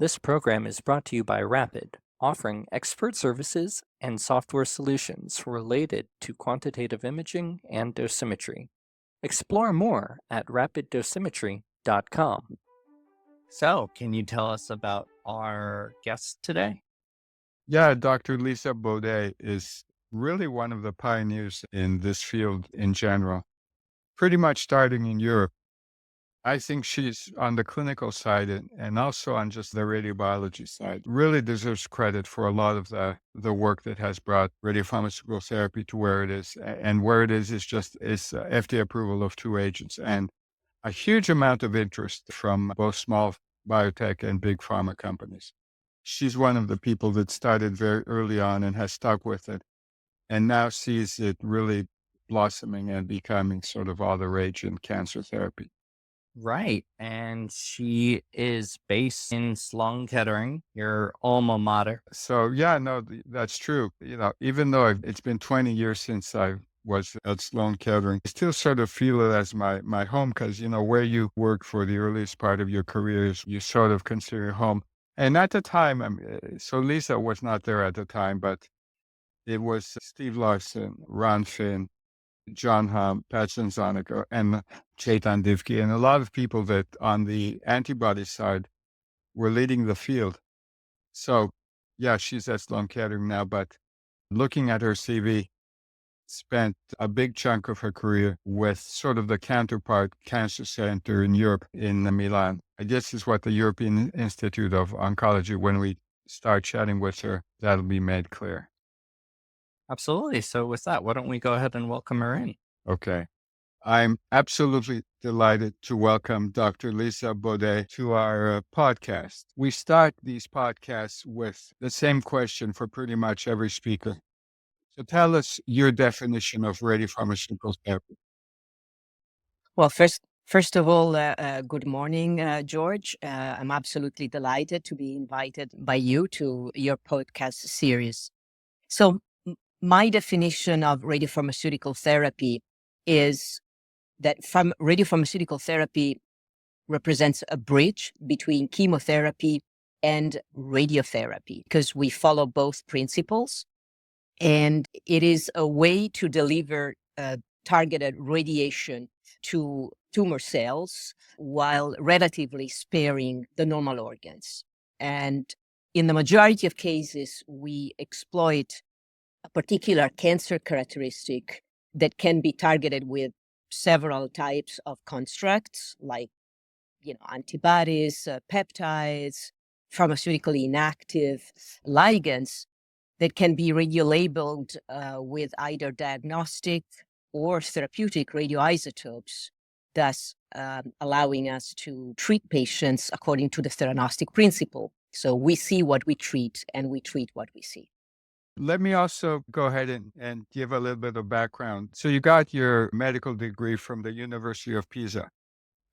This program is brought to you by Rapid, offering expert services and software solutions related to quantitative imaging and dosimetry. Explore more at rapiddosimetry.com. So, can you tell us about our guest today? Yeah, Dr. Lisa Bodei is really one of the pioneers in this field in general, pretty much starting in Europe. I think she's on the clinical side and also on just the radiobiology side. Really deserves credit for a lot of the work that has brought radiopharmaceutical therapy to where it is. And where it is just is FDA approval of two agents and a huge amount of interest from both small biotech and big pharma companies. She's one of the people that started very early on and has stuck with it and now sees it really blossoming and becoming sort of all the rage in cancer therapy. Right. And she is based in Sloan Kettering, your alma mater. So yeah, no, that's true. Even though it's been 20 years since I was at Sloan Kettering, I still sort of feel it as my home because, where you work for the earliest part of your career is you sort of consider home. And at the time, so Lisa was not there at the time, but it was Steve Larson, Ron Finn, John Hum, Pat Zanzonico, and Chetan Divki, and a lot of people that on the antibody side were leading the field. So, yeah, she's at Sloan Kettering now, but looking at her CV, spent a big chunk of her career with sort of the counterpart cancer center in Europe, in Milan. I guess is what the European Institute of Oncology, when we start chatting with her, that'll be made clear. Absolutely. So, with that, why don't we go ahead and welcome her in? Okay. I'm absolutely delighted to welcome Dr. Lisa Bodei to our podcast. We start these podcasts with the same question for pretty much every speaker. So tell us your definition of radiopharmaceutical therapy. Well, first of all, good morning, George. I'm absolutely delighted to be invited by you to your podcast series. So, my definition of radiopharmaceutical therapy is that radiopharmaceutical therapy represents a bridge between chemotherapy and radiotherapy because we follow both principles, and it is a way to deliver targeted radiation to tumor cells while relatively sparing the normal organs. And in the majority of cases, we exploit a particular cancer characteristic that can be targeted with several types of constructs like antibodies, peptides, pharmaceutically inactive ligands that can be radiolabeled with either diagnostic or therapeutic radioisotopes, thus allowing us to treat patients according to the theranostic principle. So we see what we treat and we treat what we see. Let me also go ahead and give a little bit of background. So you got your medical degree from the University of Pisa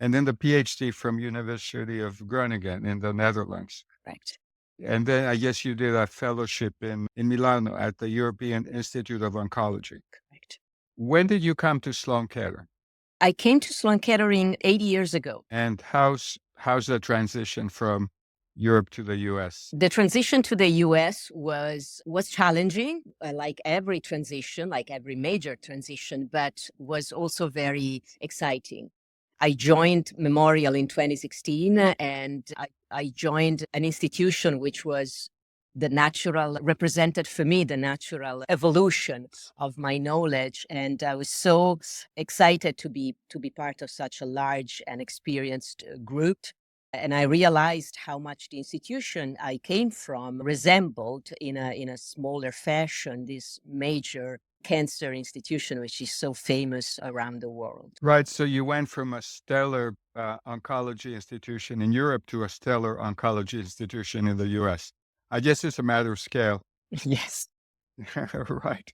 and then the PhD from University of Groningen in the Netherlands. Right. And then I guess you did a fellowship in Milano at the European Institute of Oncology. Correct. When did you come to Sloan Kettering? I came to Sloan Kettering 8 years ago. And how's the transition from Europe to the US? The transition to the US was challenging, like every transition, like every major transition, but was also very exciting. I joined Memorial in 2016, and I joined an institution which was represented for me the natural evolution of my knowledge. And I was so excited to be part of such a large and experienced group. And I realized how much the institution I came from resembled in a smaller fashion this major cancer institution, which is so famous around the world. Right. So you went from a stellar oncology institution in Europe to a stellar oncology institution in the US. I guess it's a matter of scale. Yes. Right.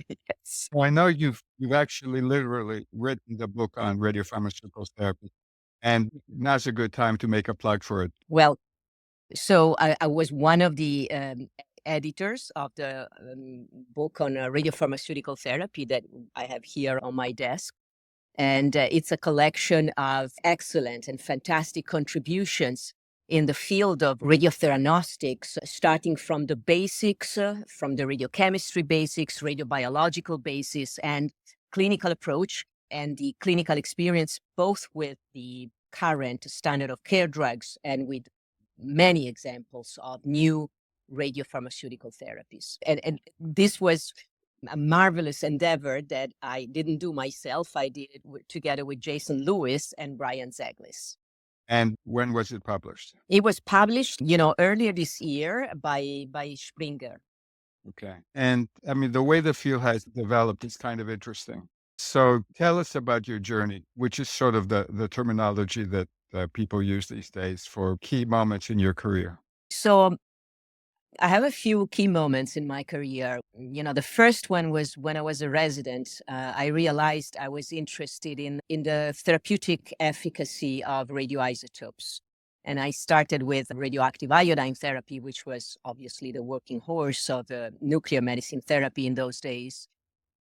Yes. Well, I know you've actually literally written the book on radiopharmaceutical therapy. And now's a good time to make a plug for it. Well, so I was one of the editors of the book on radiopharmaceutical therapy that I have here on my desk. And it's a collection of excellent and fantastic contributions in the field of radiotheranostics, starting from the basics, from the radiochemistry basics, radiobiological basis, and clinical approach, and the clinical experience, both with the current standard of care drugs and with many examples of new radiopharmaceutical therapies. And this was a marvelous endeavor that I didn't do myself. I did it together with Jason Lewis and Brian Zeglis. And when was it published? It was published, earlier this year by Springer. Okay. And I mean, the way the field has developed is kind of interesting. So tell us about your journey, which is sort of the terminology that people use these days for key moments in your career. So I have a few key moments in my career. The first one was when I was a resident. I realized I was interested in the therapeutic efficacy of radioisotopes. And I started with radioactive iodine therapy, which was obviously the working horse of the nuclear medicine therapy in those days.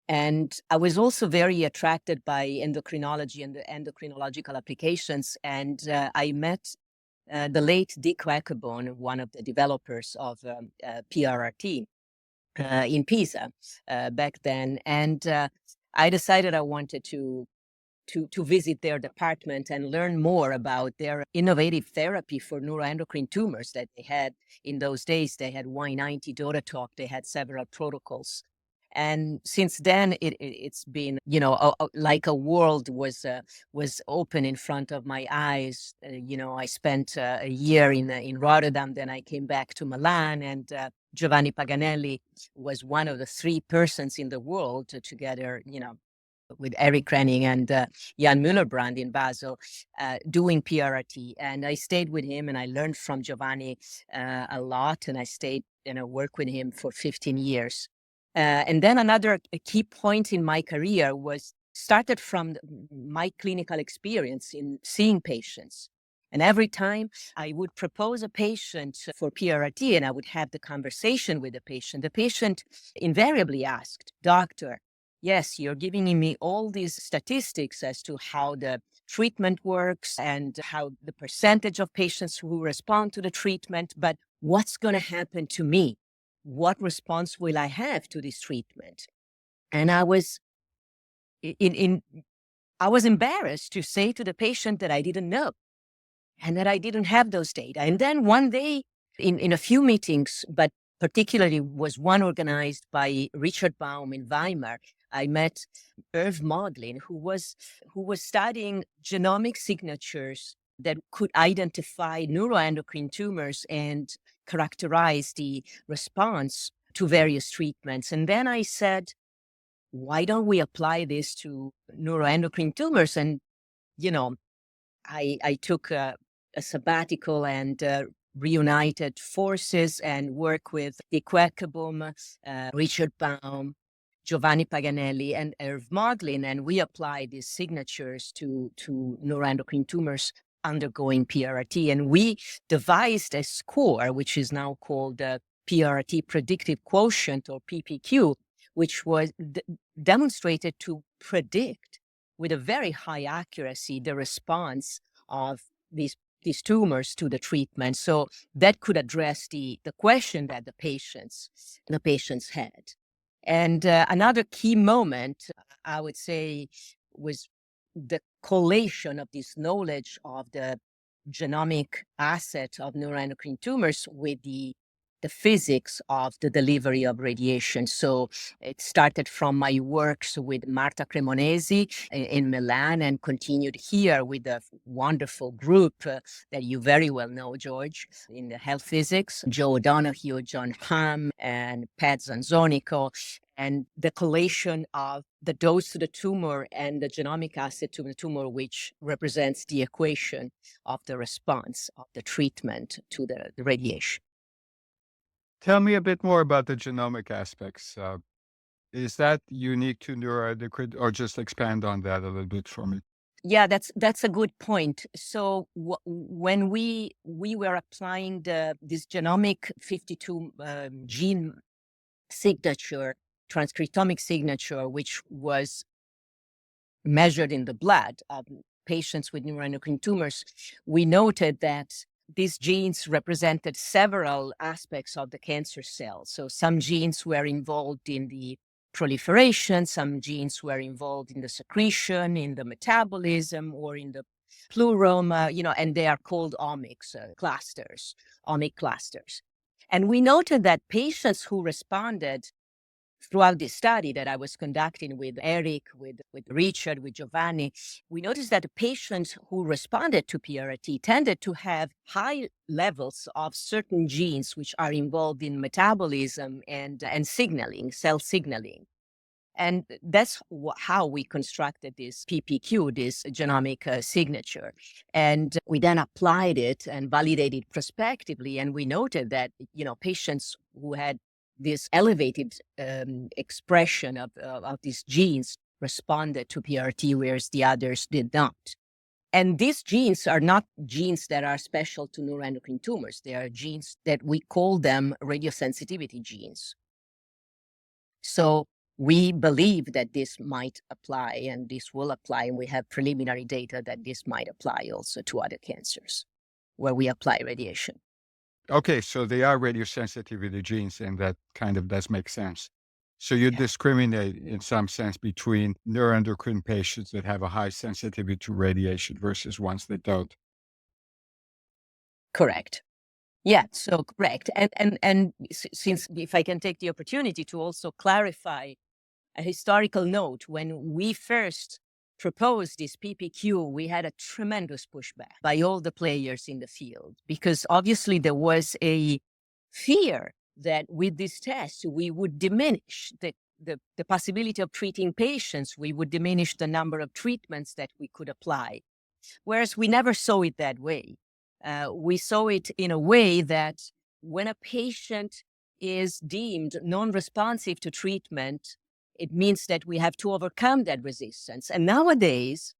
And I was also very attracted by endocrinology and the endocrinological applications. And I met the late Dick Wackabone, one of the developers of PRRT in Pisa back then. And I decided I wanted to visit their department and learn more about their innovative therapy for neuroendocrine tumors that they had in those days. They had Y90 DOTATOC, they had several protocols. And since then, it's been, like a world was open in front of my eyes. I spent a year in Rotterdam, then I came back to Milan, and Giovanni Paganelli was one of the 3 persons in the world together, with Eric Renning and Jan Müllerbrand in Basel, doing PRRT. And I stayed with him and I learned from Giovanni a lot, and I stayed and worked with him for 15 years. And then another key point in my career started from my clinical experience in seeing patients. And every time I would propose a patient for PRRT and I would have the conversation with the patient invariably asked, "Doctor, yes, you're giving me all these statistics as to how the treatment works and how the percentage of patients who respond to the treatment, but what's going to happen to me? What response will I have to this treatment?" And I was I was embarrassed to say to the patient that I didn't know and that I didn't have those data. And then one day in a few meetings, but particularly was one organized by Richard Baum in Weimar, I met Irv Modlin, who was studying genomic signatures that could identify neuroendocrine tumors and characterize the response to various treatments. And then I said, why don't we apply this to neuroendocrine tumors? And, I took a sabbatical and reunited forces and worked with Dick Wackabone, Richard Baum, Giovanni Paganelli, and Irv Modlin, and we applied these signatures to neuroendocrine tumors undergoing PRRT. And we devised a score, which is now called the PRRT Predictive Quotient, or PPQ, which was demonstrated to predict with a very high accuracy the response of these tumors to the treatment. So that could address the question that the patients had. And another key moment, I would say, was the collation of this knowledge of the genomic asset of neuroendocrine tumors with the physics of the delivery of radiation. So it started from my works with Marta Cremonesi in Milan and continued here with a wonderful group that you very well know, George, in the health physics, Joe O'Donoghue, John Hamm, and Pat Zanzonico, and the collation of the dose to the tumor and the genomic asset to the tumor, which represents the equation of the response of the treatment to the radiation. Tell me a bit more about the genomic aspects. Is that unique to neuroendocrine, or just expand on that a little bit for me? Yeah, that's a good point. So when we were applying this genomic 52 gene signature, transcriptomic signature, which was measured in the blood of patients with neuroendocrine tumors, we noted that these genes represented several aspects of the cancer cell. So some genes were involved in the proliferation, some genes were involved in the secretion, in the metabolism, or in the pleroma, and they are called omics clusters, omic clusters. And we noted that patients who responded throughout this study that I was conducting with Eric, with Richard, with Giovanni, we noticed that the patients who responded to PRRT tended to have high levels of certain genes which are involved in metabolism and signaling, cell signaling. And that's how we constructed this PPQ, this genomic signature. And we then applied it and validated prospectively. And we noted that, patients who had this elevated expression of these genes responded to PRRT, whereas the others did not. And these genes are not genes that are special to neuroendocrine tumors. They are genes that we call them radiosensitivity genes. So we believe that this might apply and this will apply, and we have preliminary data that this might apply also to other cancers where we apply radiation. Okay, so they are radiosensitivity genes, and that kind of does make sense. So you discriminate in some sense between neuroendocrine patients that have a high sensitivity to radiation versus ones that don't. Correct. Yeah, so correct. And since if I can take the opportunity to also clarify a historical note, when we first proposed this PPQ, we had a tremendous pushback by all the players in the field, because obviously there was a fear that with this test, we would diminish the possibility of treating patients, we would diminish the number of treatments that we could apply. Whereas we never saw it that way. We saw it in a way that when a patient is deemed non-responsive to treatment, it means that we have to overcome that resistance. And nowadays,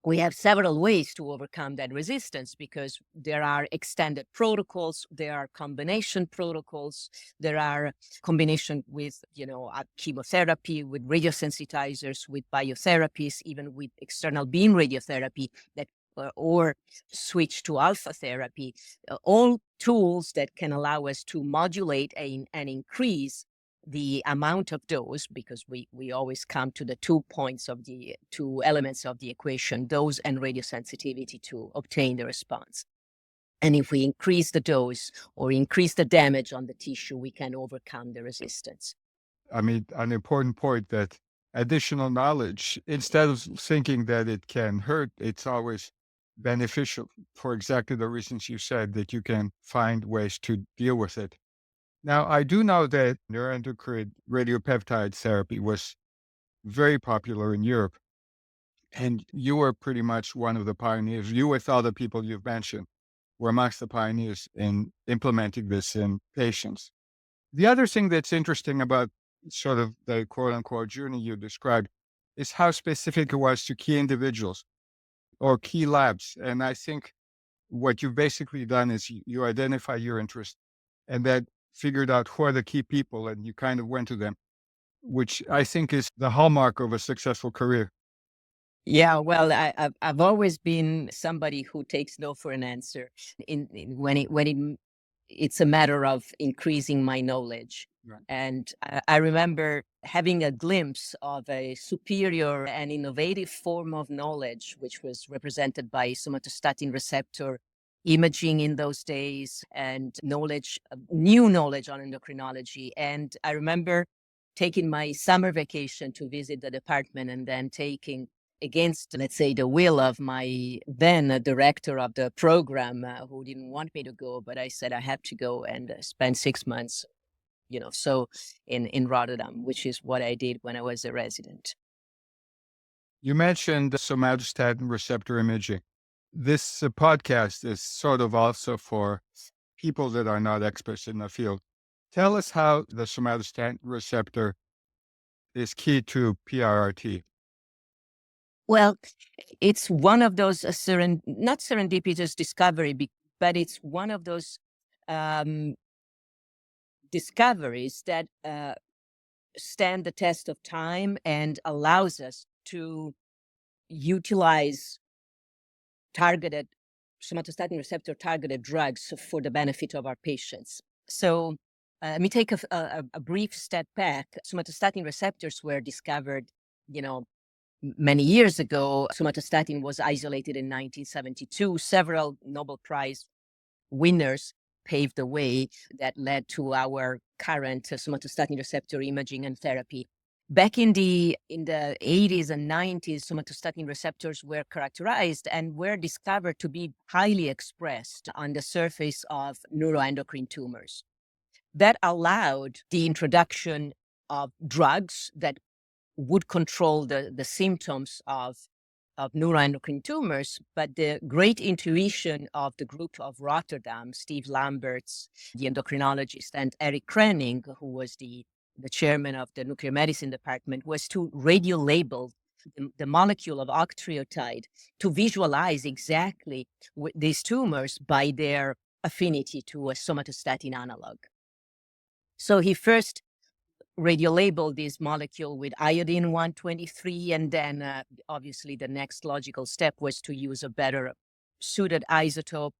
we have several ways to overcome that resistance, because there are extended protocols, there are combination protocols, there are combination with, chemotherapy, with radiosensitizers, with biotherapies, even with external beam radiotherapy that or switch to alpha therapy, all tools that can allow us to modulate and increase the amount of dose, because we always come to the 2 elements of the equation, dose and radiosensitivity, to obtain the response. And if we increase the dose or increase the damage on the tissue, we can overcome the resistance. I mean, an important point that additional knowledge, instead of thinking that it can hurt, it's always beneficial for exactly the reasons you said, that you can find ways to deal with it. Now, I do know that neuroendocrine radiopeptide therapy was very popular in Europe, and you were pretty much one of the pioneers. You, with other people you've mentioned, were amongst the pioneers in implementing this in patients. The other thing that's interesting about sort of the quote unquote journey you described is how specific it was to key individuals or key labs. And I think what you've basically done is you identify your interest and then figured out who are the key people, and you kind of went to them, which I think is the hallmark of a successful career. Yeah, well, I've always been somebody who takes no for an answer when it's a matter of increasing my knowledge. Right. And I remember having a glimpse of a superior and innovative form of knowledge, which was represented by somatostatin receptor imaging in those days, and new knowledge on endocrinology. And I remember taking my summer vacation to visit the department, and then taking, against, let's say, the will of my then director of the program, who didn't want me to go, but I said I have to go, and spend 6 months, so in Rotterdam, which is what I did when I was a resident. You mentioned somatostatin receptor imaging. This podcast is sort of also for people that are not experts in the field. Tell us how the somatostatin receptor is key to PRRT. Well, it's one of those not serendipitous discovery, but it's one of those discoveries that stand the test of time and allows us to utilize targeted somatostatin receptor targeted drugs for the benefit of our patients. So let me take a brief step back. Somatostatin receptors were discovered, many years ago. Somatostatin was isolated in 1972. Several Nobel Prize winners paved the way that led to our current somatostatin receptor imaging and therapy. Back in the 80s and 90s, somatostatin receptors were characterized and were discovered to be highly expressed on the surface of neuroendocrine tumors. That allowed the introduction of drugs that would control the symptoms of neuroendocrine tumors, but the great intuition of the group of Rotterdam, Steve Lamberts, the endocrinologist, and Eric Krenning, who was the chairman of the nuclear medicine department, was to radio-label the molecule of octreotide to visualize exactly these tumors by their affinity to a somatostatin analog. So he first radiolabeled this molecule with iodine 123, and then obviously the next logical step was to use a better suited isotope,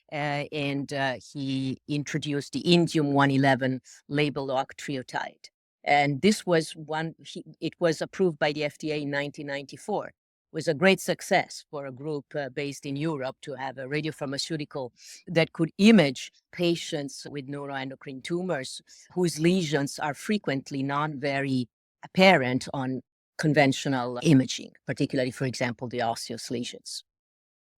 and he introduced the indium 111 labeled octreotide. And this was it was approved by the FDA in 1994. Was a great success for a group based in Europe to have a radiopharmaceutical that could image patients with neuroendocrine tumors whose lesions are frequently not very apparent on conventional imaging, particularly, for example, the osseous lesions.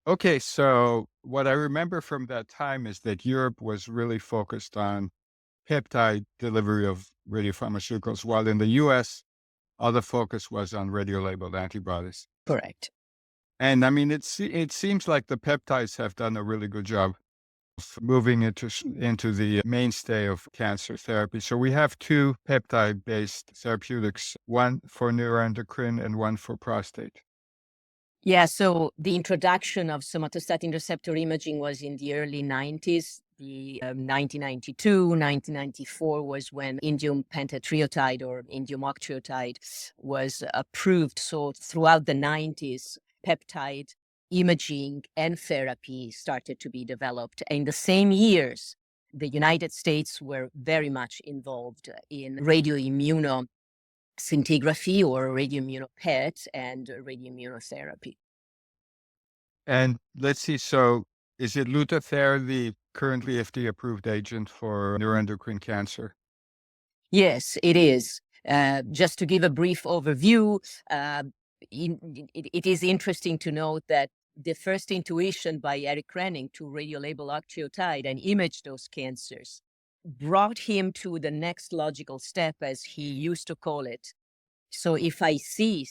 Okay, so what I remember from that time is that Europe was really focused on peptide delivery of radiopharmaceuticals, while in the US, all the focus was on radiolabeled antibodies. Correct. And I mean, it seems like the peptides have done a really good job of moving into the mainstay of cancer therapy. So we have two peptide-based therapeutics, one for neuroendocrine and one for prostate. Yeah, so the introduction of somatostatin receptor imaging was in the early 90s. The 1992, 1994 was when indium pentatriotide or indium octreotide was approved. So throughout the 90s, peptide imaging and therapy started to be developed. In the same years, the United States were very much involved in radioimmunoscintigraphy or radioimmunopet and radioimmunotherapy. And let's see, so is it Lutathera, the currently FDA-approved agent for neuroendocrine cancer? Yes, it is. Just to give a brief overview, it is interesting to note that the first intuition by Eric Krenning to radiolabel octreotide and image those cancers brought him to the next logical step, as he used to call it. So if I see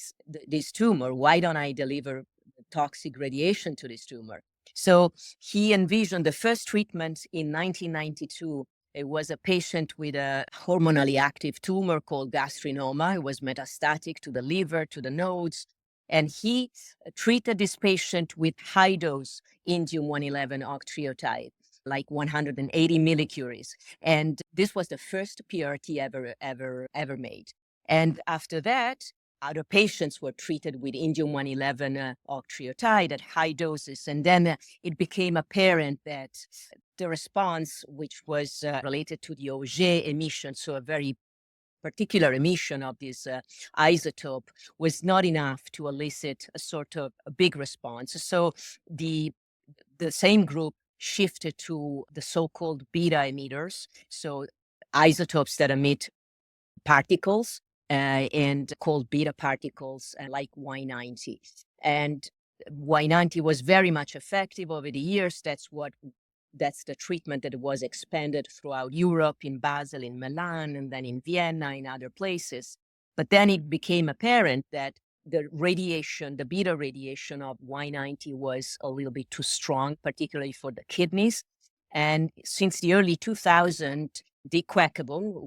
this tumor, why don't I deliver toxic radiation to this tumor? So he envisioned the first treatment in 1992. It was a patient with a hormonally active tumor called gastrinoma. It was metastatic to the liver, to the nodes. And he treated this patient with high-dose indium 111 octreotide, like 180 millicuries. And this was the first PRRT ever made. And after that, other patients were treated with indium 111 octreotide at high doses. And then it became apparent that the response, which was related to the Auger emission, so a very particular emission of this isotope, was not enough to elicit a sort of a big response. So the same group shifted to the so-called beta emitters, so isotopes that emit particles and called beta particles like Y90. And Y90 was very much effective over the years. That's the treatment that was expanded throughout Europe, in Basel, in Milan, and then in Vienna, in other places. But then it became apparent that the radiation, the beta radiation of Y90 was a little bit too strong, particularly for the kidneys. And since the early 2000s, Dick Quackable,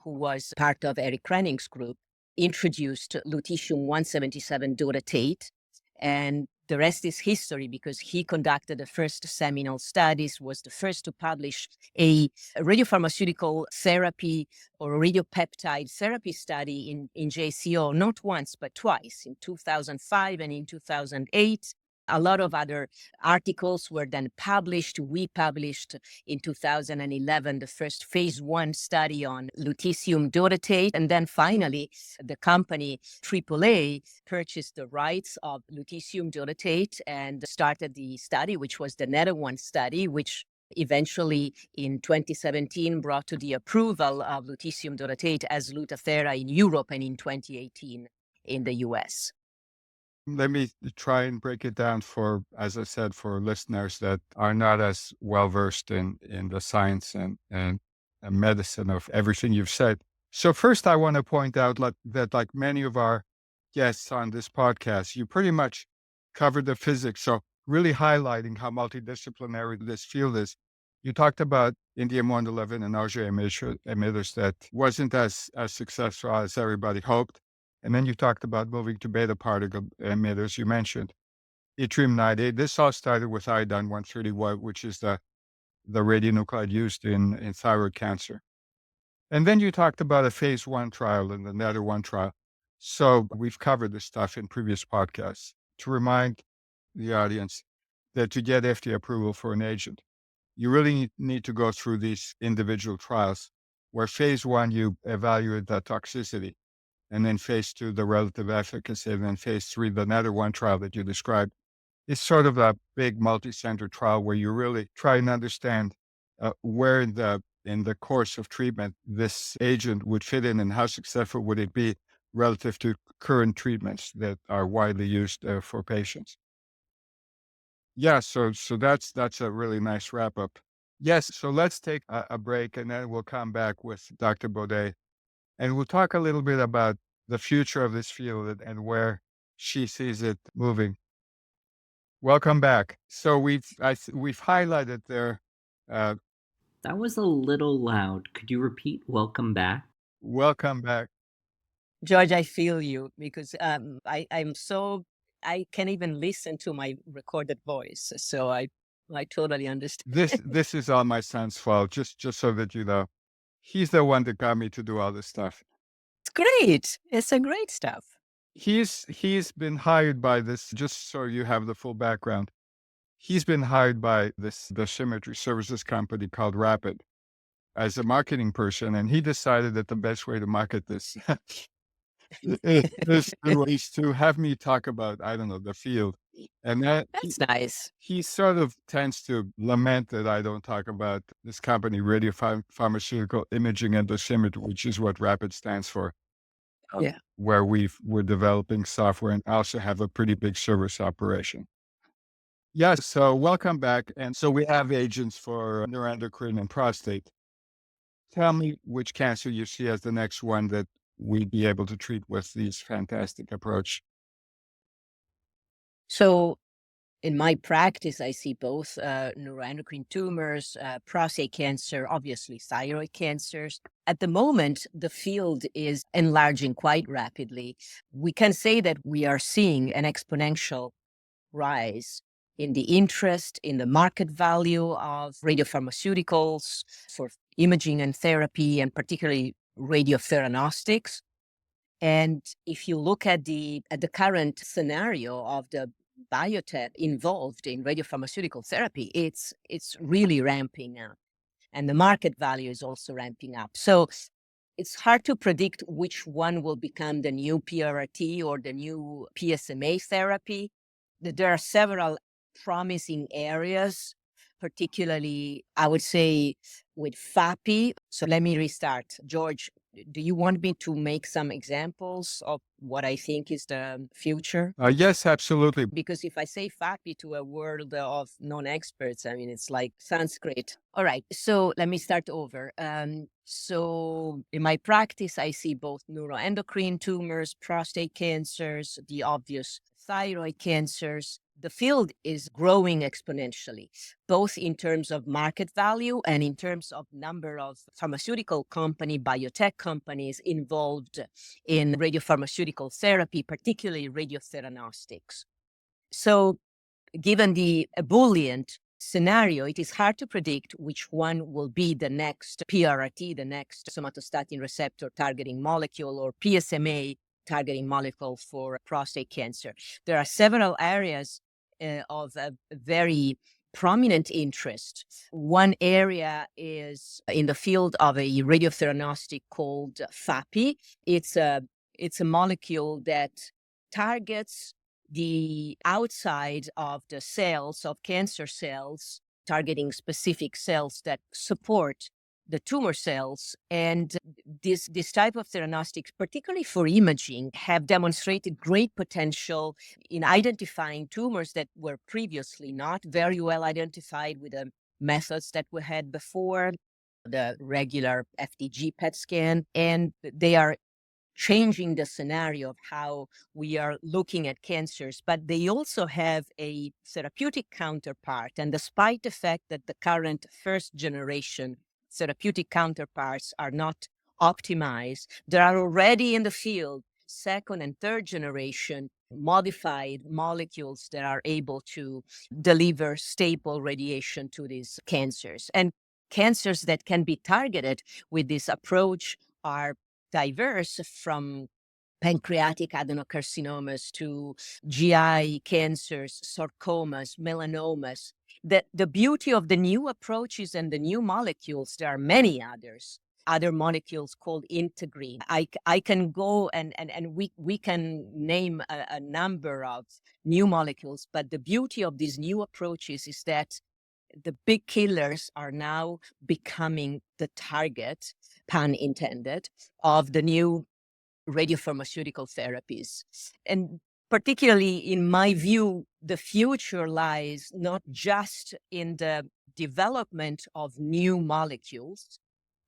who was part of Eric Krenning's group, introduced lutetium-177 dotatate, and the rest is history, because he conducted the first seminal studies, was the first to publish a radiopharmaceutical therapy or radiopeptide therapy study in JCO, not once, but twice, in 2005 and in 2008. A lot of other articles were then published. We published in 2011 the first phase 1 study on lutetium dotatate. And then finally, the company AAA purchased the rights of lutetium dotatate and started the study, which was the NETA-1 study, which eventually in 2017 brought to the approval of lutetium dotatate as Lutathera in Europe and in 2018 in the US. Let me try and break it down for, as I said, for listeners that are not as well versed in the science and medicine of everything you've said. So first, I want to point out that like many of our guests on this podcast, you pretty much covered the physics. So really highlighting how multidisciplinary this field is. You talked about indium-111 and nausea emitters that wasn't as successful as everybody hoped. And then you talked about moving to beta particle emitters. You mentioned yttrium-98. This all started with iodine-131, which is the radionuclide used in thyroid cancer. And then you talked about a phase 1 trial and the NETA-1 trial. So we've covered this stuff in previous podcasts. To remind the audience that to get FDA approval for an agent, you really need to go through these individual trials where phase 1, you evaluate the toxicity. And then phase 2, the relative efficacy, and then phase 3, the NETA-1 trial that you described, is sort of a big multi-center trial where you really try and understand where in the course of treatment this agent would fit in and how successful would it be relative to current treatments that are widely used for patients. Yeah, so that's a really nice wrap up. Yes, so let's take a break and then we'll come back with Dr. Bodei. And we'll talk a little bit about the future of this field and where she sees it moving. Welcome back. So we've highlighted there. That was a little loud. Could you repeat welcome back? Welcome back. George, I feel you because I can't even listen to my recorded voice. So I totally understand. This is all my son's fault, just so that you know. He's the one that got me to do all this stuff. It's great. It's a great stuff. He's been hired by this, just so you have the full background. He's been hired by the dosimetry services company called Rapid as a marketing person, and he decided that the best way to market this is to have me talk about, I don't know, the field. And That's nice. He sort of tends to lament that I don't talk about this company, Radiopharmaceutical Imaging and Dosimetry, which is what RAPID stands for. Yeah. Where we're developing software and also have a pretty big service operation. Yes, so welcome back. And so we have agents for neuroendocrine and prostate. Tell me which cancer you see as the next one that we'd be able to treat with this fantastic approach. So in my practice, I see both neuroendocrine tumors, prostate cancer, obviously thyroid cancers. At the moment, the field is enlarging quite rapidly. We can say that we are seeing an exponential rise in the interest, in the market value of radiopharmaceuticals for imaging and therapy, and particularly radiotheranostics. And if you look at the current scenario of the biotech involved in radiopharmaceutical therapy, it's really ramping up. And the market value is also ramping up. So it's hard to predict which one will become the new PRRT or the new PSMA therapy. There are several promising areas, particularly, I would say, with FAPI. So let me restart. George, do you want me to make some examples of what I think is the future? Yes, absolutely. Because if I say FAPI to a world of non-experts, I mean, it's like Sanskrit. All right, so let me start over. So in my practice, I see both neuroendocrine tumors, prostate cancers, the obvious thyroid cancers. The field is growing exponentially, both in terms of market value and in terms of number of pharmaceutical biotech companies involved in radiopharmaceutical therapy, particularly radiotheranostics. So given the ebullient scenario, it is hard to predict which one will be the next PRRT, the next somatostatin receptor targeting molecule, or PSMA targeting molecule for prostate cancer. There are several areas of a very prominent interest. One area is in the field of a radiotheranostics called FAPI. It's a molecule that targets the outside of the cells of cancer cells, targeting specific cells that support the tumor cells. And this type of theranostics, particularly for imaging, have demonstrated great potential in identifying tumors that were previously not very well identified with the methods that we had before, the regular FDG PET scan. And they are changing the scenario of how we are looking at cancers, but they also have a therapeutic counterpart. And despite the fact that the current first generation therapeutic counterparts are not optimized, there are already in the field second and third generation modified molecules that are able to deliver stable radiation to these cancers. And cancers that can be targeted with this approach are diverse, from pancreatic adenocarcinomas to GI cancers, sarcomas, melanomas. The beauty of the new approaches and the new molecules, there are many other molecules called integrin. I can go and we can name a number of new molecules, but the beauty of these new approaches is that the big killers are now becoming the target, pun intended, of the new radiopharmaceutical therapies. And particularly, in my view, the future lies not just in the development of new molecules,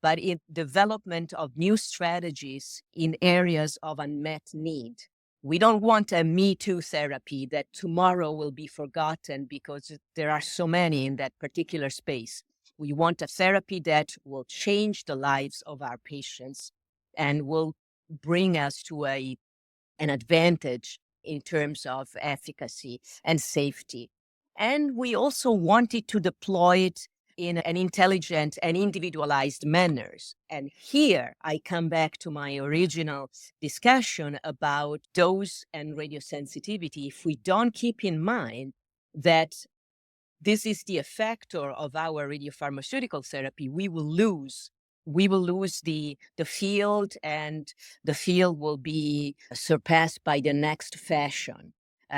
but in development of new strategies in areas of unmet need. We don't want a Me Too therapy that tomorrow will be forgotten because there are so many in that particular space. We want a therapy that will change the lives of our patients and will bring us to an advantage in terms of efficacy and safety. And we also wanted to deploy it in an intelligent and individualized manners. And here I come back to my original discussion about dose and radiosensitivity. If we don't keep in mind that this is the effector of our radiopharmaceutical therapy, we will lose the field, and the field will be surpassed by the next fashion.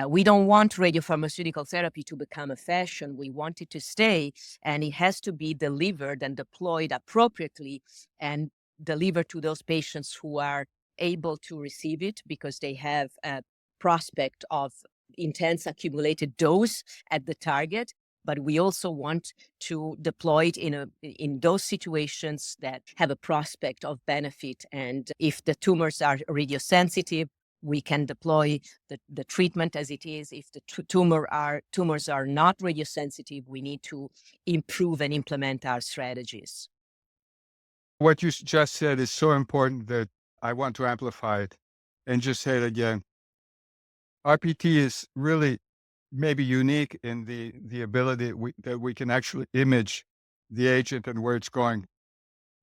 We don't want radiopharmaceutical therapy to become a fashion. We want it to stay, and it has to be delivered and deployed appropriately and delivered to those patients who are able to receive it because they have a prospect of intense accumulated dose at the target. But we also want to deploy it in those situations that have a prospect of benefit. And if the tumors are radiosensitive, we can deploy the treatment as it is. If the tumors are not radiosensitive, we need to improve and implement our strategies. What you just said is so important that I want to amplify it and just say it again. RPT is really maybe unique in the ability that we can actually image the agent and where it's going.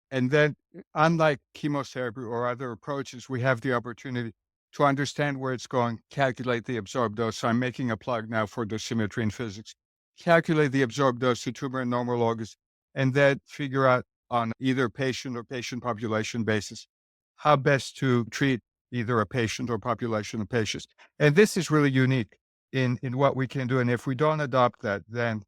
And then, unlike chemotherapy or other approaches, we have the opportunity to understand where it's going, calculate the absorbed dose. So I'm making a plug now for dosimetry in physics. Calculate the absorbed dose to tumor and normal organs, and then figure out on either patient or patient population basis how best to treat either a patient or population of patients. And this is really unique in what we can do. And if we don't adopt that, then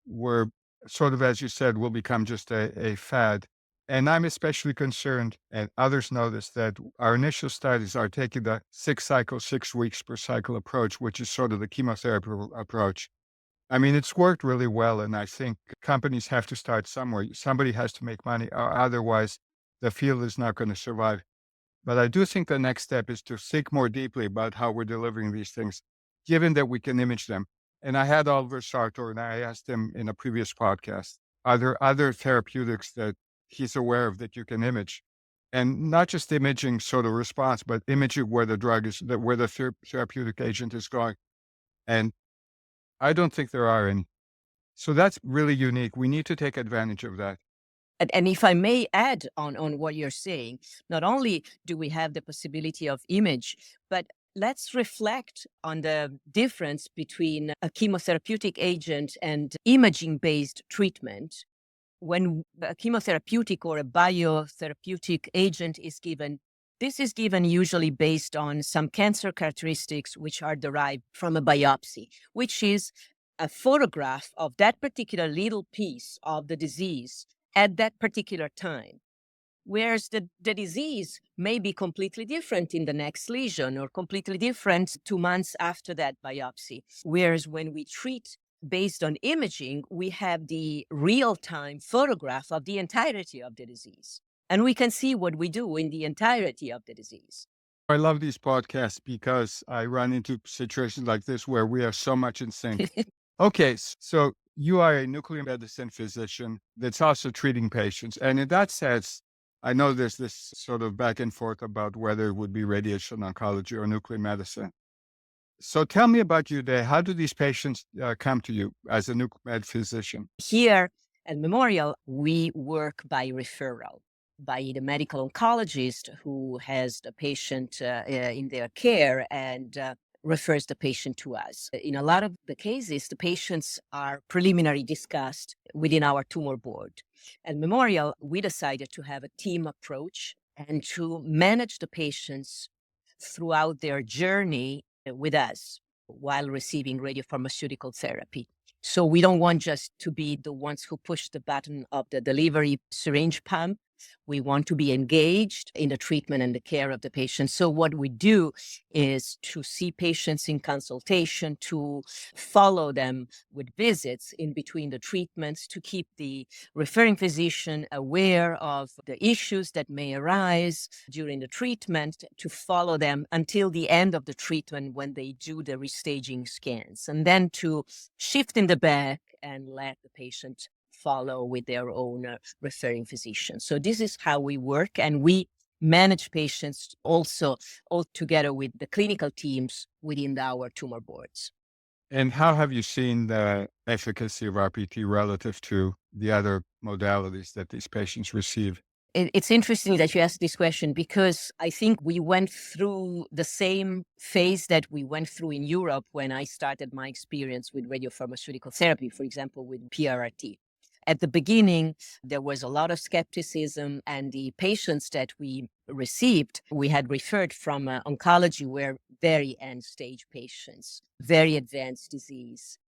we're sort of, as you said, will become just a fad. And I'm especially concerned, and others know this, that our initial studies are taking the 6 weeks per cycle approach, which is sort of the chemotherapy approach. I mean, it's worked really well, and I think companies have to start somewhere. Somebody has to make money, or otherwise the field is not going to survive. But I do think the next step is to think more deeply about how we're delivering these things, given that we can image them. And I had Oliver Sartor, and I asked him in a previous podcast, are there other therapeutics that he's aware of that you can image? And not just imaging sort of response, but imaging where the drug is, where the therapeutic agent is going. And I don't think there are any. So that's really unique. We need to take advantage of that. And if I may add on what you're saying, not only do we have the possibility of image, but let's reflect on the difference between a chemotherapeutic agent and imaging-based treatment. When a chemotherapeutic or a biotherapeutic agent is given, this is given usually based on some cancer characteristics which are derived from a biopsy, which is a photograph of that particular little piece of the disease at that particular time. Whereas the disease may be completely different in the next lesion or completely different 2 months after that biopsy. Whereas when we treat based on imaging, we have the real-time photograph of the entirety of the disease. And we can see what we do in the entirety of the disease. I love these podcasts because I run into situations like this where we are so much in sync. Okay, so you are a nuclear medicine physician that's also treating patients. And in that sense, I know there's this sort of back and forth about whether it would be radiation oncology or nuclear medicine. So tell me about you there. How do these patients come to you as a nuclear med physician? Here at Memorial, we work by referral by the medical oncologist who has the patient in their care and refers the patient to us. In a lot of the cases, the patients are preliminary discussed within our tumor board. At Memorial, we decided to have a team approach and to manage the patients throughout their journey with us while receiving radiopharmaceutical therapy. So we don't want just to be the ones who push the button of the delivery syringe pump. We want to be engaged in the treatment and the care of the patient. So what we do is to see patients in consultation, to follow them with visits in between the treatments, to keep the referring physician aware of the issues that may arise during the treatment, to follow them until the end of the treatment when they do the restaging scans, and then to shift in the back and let the patient follow with their own referring physician. So this is how we work, and we manage patients also all together with the clinical teams within our tumor boards. And how have you seen the efficacy of RPT relative to the other modalities that these patients receive? It's interesting that you asked this question because I think we went through the same phase that we went through in Europe when I started my experience with radiopharmaceutical therapy, for example, with PRRT. At the beginning, there was a lot of skepticism, and the patients that we received, we had referred from oncology, were very end-stage patients, very advanced disease.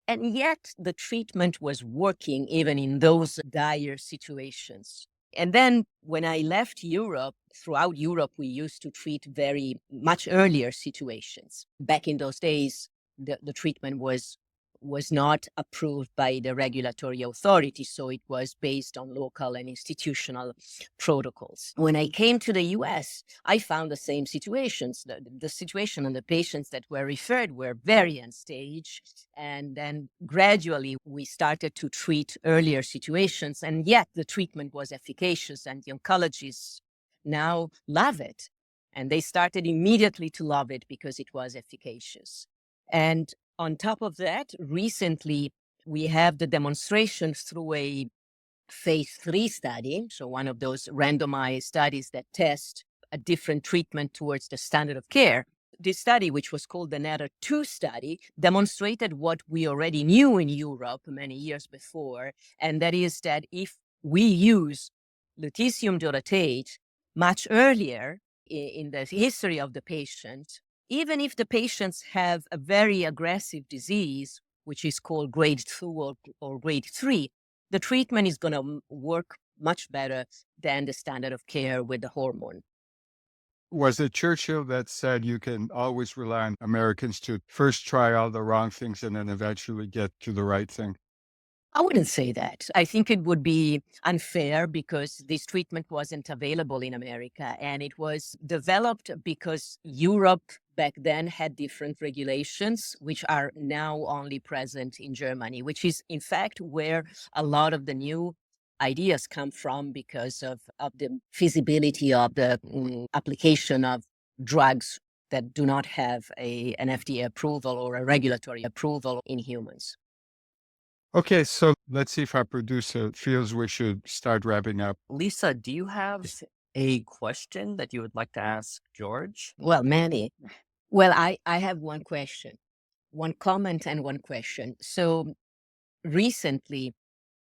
And yet the treatment was working even in those dire situations. And then when I left Europe, throughout Europe, we used to treat very much earlier situations. Back in those days, the treatment was not approved by the regulatory authority, so it was based on local and institutional protocols. When I came to the US, I found the same situations. The situation and the patients that were referred were very end stage, and then gradually we started to treat earlier situations, and yet the treatment was efficacious, and the oncologists now love it. And they started immediately to love it because it was efficacious. And on top of that, recently, we have the demonstration through a phase 3 study, so one of those randomized studies that test a different treatment towards the standard of care. This study, which was called the NETTER-2 study, demonstrated what we already knew in Europe many years before, and that is that if we use lutetium dotatate much earlier in the history of the patient, even if the patients have a very aggressive disease, which is called grade 2 or grade 3, the treatment is going to work much better than the standard of care with the hormone. Was it Churchill that said you can always rely on Americans to first try all the wrong things and then eventually get to the right thing? I wouldn't say that. I think it would be unfair because this treatment wasn't available in America, and it was developed because Europe back then had different regulations, which are now only present in Germany, which is in fact where a lot of the new ideas come from because of the feasibility of the application of drugs that do not have an FDA approval or a regulatory approval in humans. Okay, so let's see if our producer feels we should start wrapping up. Lisa, do you have a question that you would like to ask George? Well, many. Well, I have one question, one comment and one question. So recently,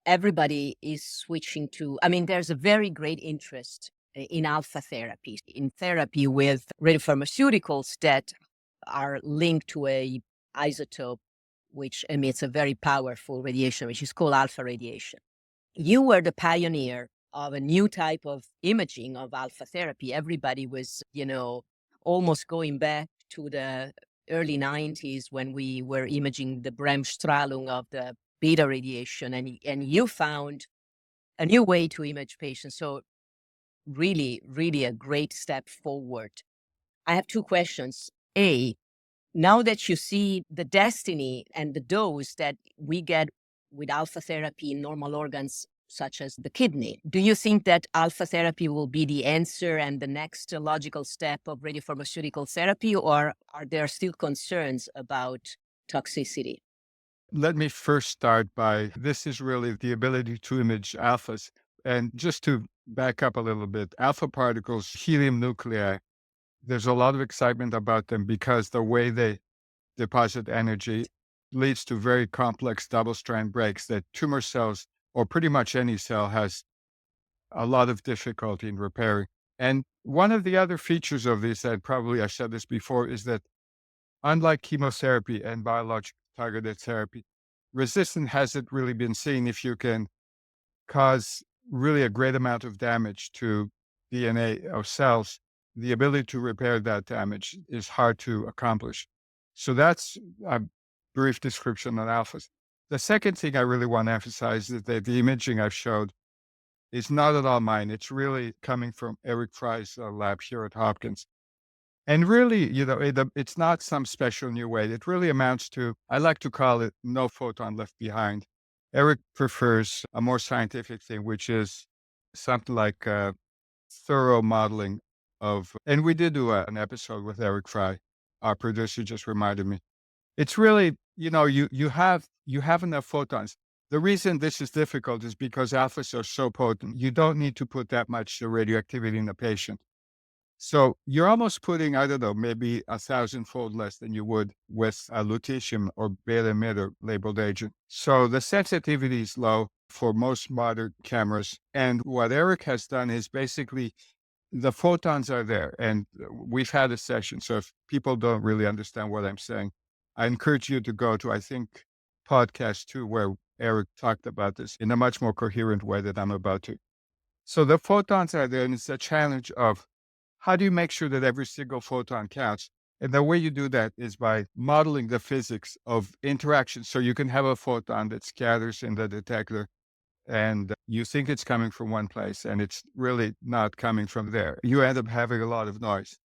everybody is switching to, I mean, there's a very great interest in alpha therapy, in therapy with radiopharmaceuticals that are linked to a isotope which emits a very powerful radiation, which is called alpha radiation. You were the pioneer of a new type of imaging of alpha therapy. Everybody was, almost going back to the early 90s when we were imaging the Bremsstrahlung of the beta radiation, and you found a new way to image patients. So really, really a great step forward. I have two questions. A, now that you see the destiny and the dose that we get with alpha therapy in normal organs such as the kidney, do you think that alpha therapy will be the answer and the next logical step of radiopharmaceutical therapy, or are there still concerns about toxicity? Let me first start by this is really the ability to image alphas. And just to back up a little bit, alpha particles, helium nuclei, there's a lot of excitement about them because the way they deposit energy leads to very complex double strand breaks that tumor cells, or pretty much any cell, has a lot of difficulty in repairing. And one of the other features of this, and probably I said this before, is that unlike chemotherapy and biologic targeted therapy, resistance hasn't really been seen if you can cause really a great amount of damage to DNA of cells. The ability to repair that damage is hard to accomplish. So that's a brief description on alphas. The second thing I really want to emphasize is that the imaging I've showed is not at all mine. It's really coming from Eric Fry's lab here at Hopkins. And really, it's not some special new way. It really amounts to, I like to call it no photon left behind. Eric prefers a more scientific thing, which is something like thorough modeling of, and we did do an episode with Eric Fry. Our producer just reminded me. It's really, you have enough photons. The reason this is difficult is because alphas are so potent. You don't need to put that much radioactivity in the patient. So you're almost putting, I don't know, maybe 1,000-fold less than you would with a lutetium or beta emitter labeled agent. So the sensitivity is low for most modern cameras. And what Eric has done is basically the photons are there. And we've had a session. So if people don't really understand what I'm saying, I encourage you to go to, I think, podcast 2, where Eric talked about this in a much more coherent way than I'm about to. So the photons are there, and it's a challenge of how do you make sure that every single photon counts? And the way you do that is by modeling the physics of interaction. So you can have a photon that scatters in the detector and you think it's coming from one place and it's really not coming from there. You end up having a lot of noise.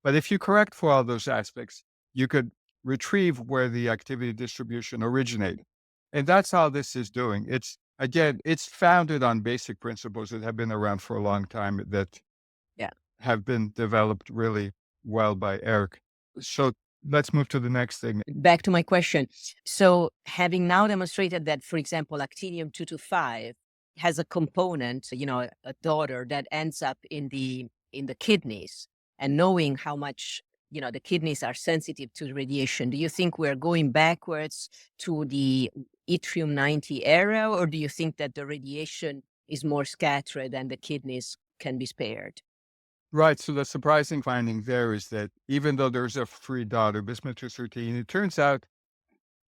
But if you correct for all those aspects, you could retrieve where the activity distribution originated. And that's how this is doing. It's founded on basic principles that have been around for a long time that Yeah. have been developed really well by Eric. So let's move to the next thing. Back to my question. So having now demonstrated that, for example, actinium-225 has a component, a daughter that ends up in the kidneys, and knowing how much, the kidneys are sensitive to radiation, do you think we're going backwards to the yttrium-90 era, or do you think that the radiation is more scattered and the kidneys can be spared? Right. So the surprising finding there is that even though there's a free daughter, bismuth-213, it turns out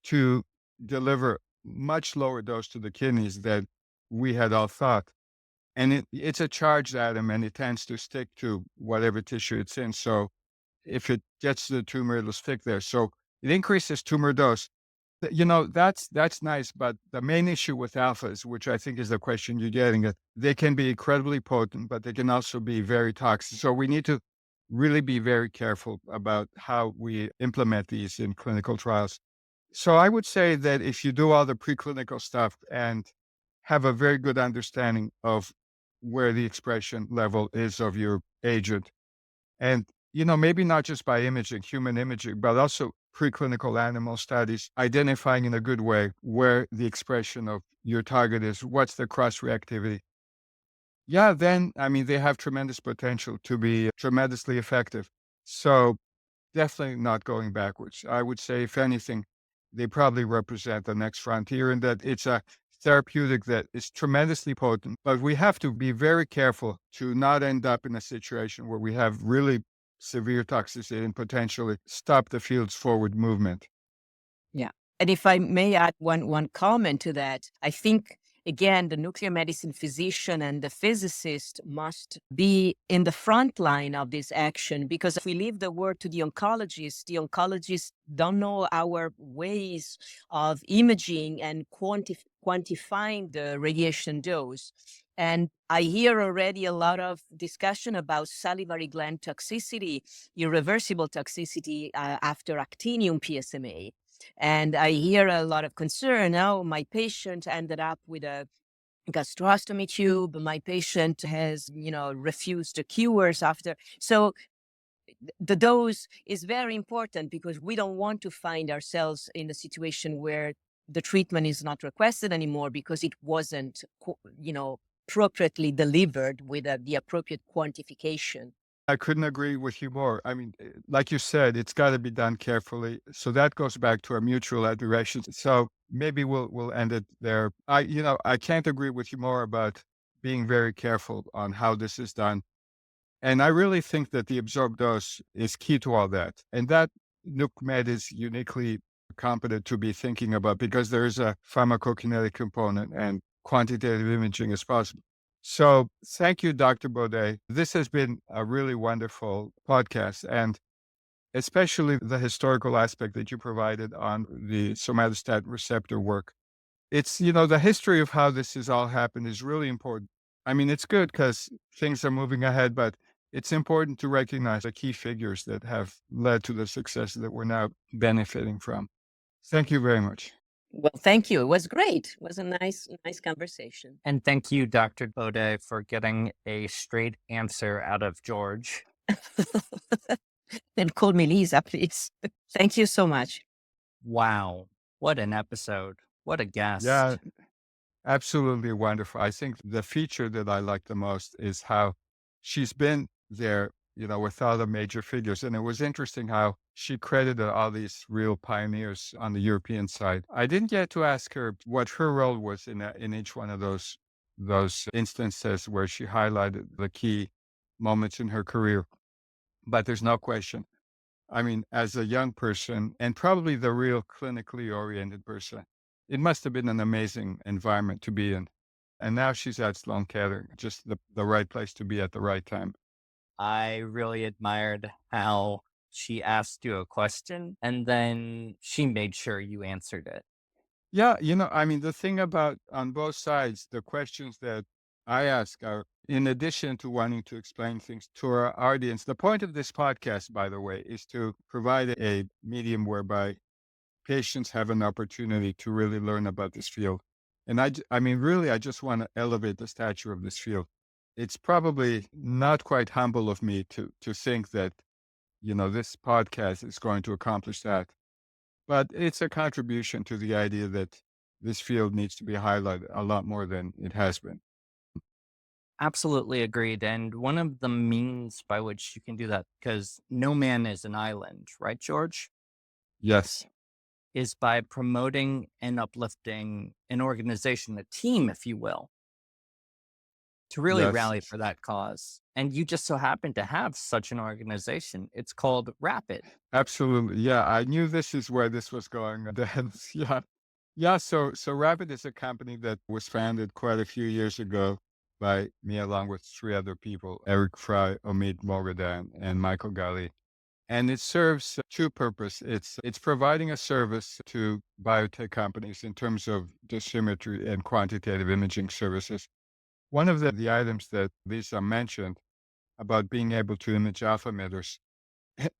to deliver much lower dose to the kidneys than we had all thought. And it's a charged atom and it tends to stick to whatever tissue it's in. So if it gets to the tumor, it'll stick there. So it increases tumor dose. That's nice. But the main issue with alphas, which I think is the question you're getting at, they can be incredibly potent, but they can also be very toxic. So we need to really be very careful about how we implement these in clinical trials. So I would say that if you do all the preclinical stuff and have a very good understanding of where the expression level is of your agent, and maybe not just by imaging, human imaging, but also preclinical animal studies, identifying in a good way where the expression of your target is, what's the cross-reactivity. Yeah, then, I mean, they have tremendous potential to be tremendously effective. So definitely not going backwards. I would say, if anything, they probably represent the next frontier, and that it's a therapeutic that is tremendously potent. But we have to be very careful to not end up in a situation where we have really severe toxicity and potentially stop the field's forward movement. Yeah. And if I may add one comment to that, I think again the nuclear medicine physician and the physicist must be in the front line of this action, because if we leave the word to the oncologists don't know our ways of imaging and quantifying the radiation dose. And I hear already a lot of discussion about salivary gland toxicity, irreversible toxicity after actinium PSMA. And I hear a lot of concern. Oh, my patient ended up with a gastrostomy tube. My patient has, refused the cures after. So the dose is very important, because we don't want to find ourselves in a situation where the treatment is not requested anymore because it wasn't, appropriately delivered with the appropriate quantification. I couldn't agree with you more. I mean, like you said, it's got to be done carefully. So that goes back to our mutual admiration. So maybe we'll end it there. I can't agree with you more about being very careful on how this is done. And I really think that the absorbed dose is key to all that. And that NucMed is uniquely competent to be thinking about, because there is a pharmacokinetic component and quantitative imaging is possible. So thank you, Dr. Bodei. This has been a really wonderful podcast, and especially the historical aspect that you provided on the somatostatin receptor work. It's, the history of how this has all happened is really important. I mean, it's good because things are moving ahead, but it's important to recognize the key figures that have led to the success that we're now benefiting from. Thank you very much. Well, thank you. It was great. It was a nice conversation. And thank you, Dr. Bodei, for getting a straight answer out of George. Then call me Lisa, please. Thank you so much. Wow. What an episode. What a guest. Yeah, absolutely wonderful. I think the feature that I like the most is how she's been there, with all the major figures. And it was interesting how she credited all these real pioneers on the European side. I didn't get to ask her what her role was in each one of those instances where she highlighted the key moments in her career. But there's no question. I mean, as a young person, and probably the real clinically oriented person, it must have been an amazing environment to be in. And now she's at Sloan Kettering, just the right place to be at the right time. I really admired how she asked you a question and then she made sure you answered it. Yeah, I mean, the thing about on both sides, the questions that I ask are, in addition to wanting to explain things to our audience, the point of this podcast, by the way, is to provide a medium whereby patients have an opportunity to really learn about this field. And I mean, really, I just want to elevate the stature of this field. It's probably not quite humble of me to think that, this podcast is going to accomplish that. But it's a contribution to the idea that this field needs to be highlighted a lot more than it has been. Absolutely agreed. And one of the means by which you can do that, because no man is an island, right, George? Yes. Is by promoting and uplifting an organization, a team, if you will, to really Yes. rally for that cause. And you just so happen to have such an organization. It's called Rapid. Absolutely. Yeah. I knew this is where this was going. Yeah. Yeah. So Rapid is a company that was founded quite a few years ago by me, along with three other people, Eric Fry, Omid Mogadan, and Michael Gali. And it serves two purposes. It's providing a service to biotech companies in terms of dosimetry and quantitative imaging services. One of the items that Lisa mentioned about being able to image alpha emitters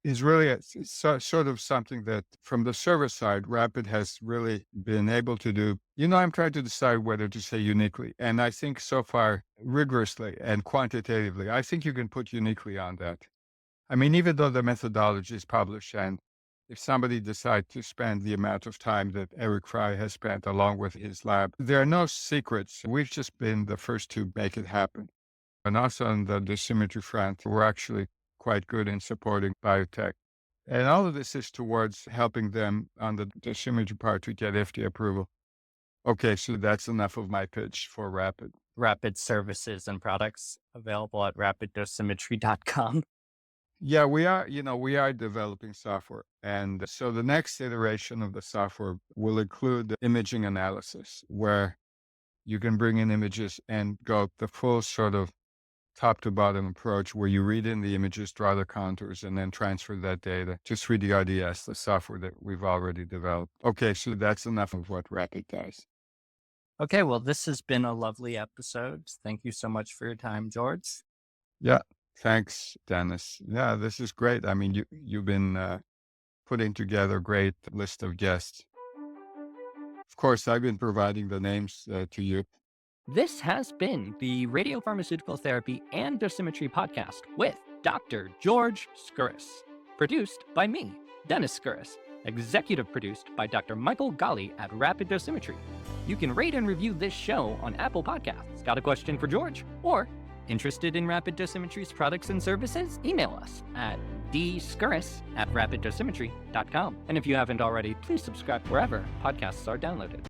is really sort of something that from the service side, Rapid has really been able to do. I'm trying to decide whether to say uniquely. And I think so far, rigorously and quantitatively, I think you can put uniquely on that. I mean, even though the methodology is published, and if somebody decides to spend the amount of time that Eric Fry has spent along with his lab, there are no secrets. We've just been the first to make it happen. And also on the dosimetry front, we're actually quite good in supporting biotech. And all of this is towards helping them on the dosimetry part to get FDA approval. Okay, so that's enough of my pitch for Rapid. Rapid services and products available at rapiddosimetry.com. Yeah, we are developing software. And so the next iteration of the software will include the imaging analysis, where you can bring in images and go the full sort of top to bottom approach, where you read in the images, draw the contours, and then transfer that data to 3D RDS, the software that we've already developed. Okay, so that's enough of what Rapid does. Okay, well, this has been a lovely episode. Thank you so much for your time, George. Yeah, thanks, Dennis. Yeah, this is great. I mean, you've been putting together a great list of guests. Of course, I've been providing the names to you. This has been the Radiopharmaceutical Therapy and Dosimetry podcast with Dr. George Sgouros. Produced by me, Denis Sgouros. Executive produced by Dr. Michael Ghali at Rapid Dosimetry. You can rate and review this show on Apple Podcasts. Got a question for George? Or interested in Rapid Dosimetry's products and services? Email us at dsgouros@rapiddosimetry.com. And if you haven't already, please subscribe wherever podcasts are downloaded.